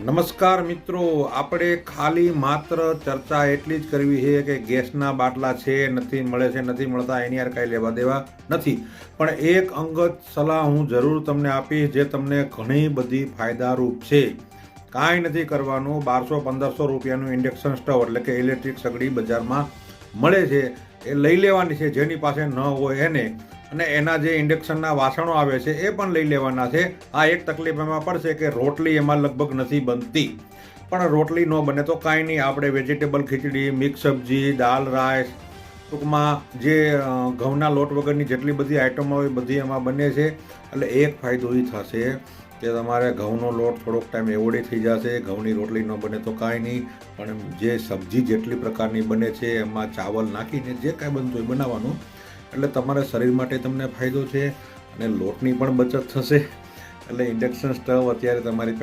નમસ્કાર મિત્રો, આપણે ખાલી માત્ર ચર્ચા એટલી જ કરવી છે કે ગેસના બાટલા છે નથી મળે છે નથી મળતા એની યાર કાંઈ લેવા દેવા નથી. પણ એક અંગત સલાહ હું જરૂર તમને આપીશ જે તમને ઘણી બધી ફાયદારૂપ છે. કાંઈ નથી કરવાનું, 1200-1500 રૂપિયાનું ઇન્ડક્શન સ્ટવ એટલે કે ઇલેક્ટ્રિક સગડી બજારમાં મળે છે, એ લઈ લેવાની છે જેની પાસે ન હોય એને. અને એના જે ઇન્ડક્શનના વાસણો આવે છે એ પણ લઈ લેવાના છે. આ એક તકલીફ એમાં પડશે કે રોટલી એમાં લગભગ નથી બનતી. પણ રોટલી ન બને તો કાંઈ નહીં, આપણે વેજીટેબલ ખીચડી, મિક્સ સબ્જી, દાલ રાઈસ, ટૂંકમાં જે ઘઉંના લોટ વગરની જેટલી બધી આઈટમો હોય બધી એમાં બને છે. એટલે એક ફાયદો એ થશે કે તમારે ઘઉંનો લોટ થોડોક ટાઈમ એવોર્ડે થઈ જશે. ઘઉંની રોટલી ન બને તો કાંઈ નહીં, પણ જે સબ્જી જેટલી પ્રકારની બને છે એમાં ચાવલ નાખીને જે કાંઈ બનતું હોય બનાવવાનું. એટલે તમારા શરીર માટે તમને ફાયદો છે અને લોટની પણ બચત થશે. એટલે ઇન્ડક્શન સ્ટવ અત્યારે તમારી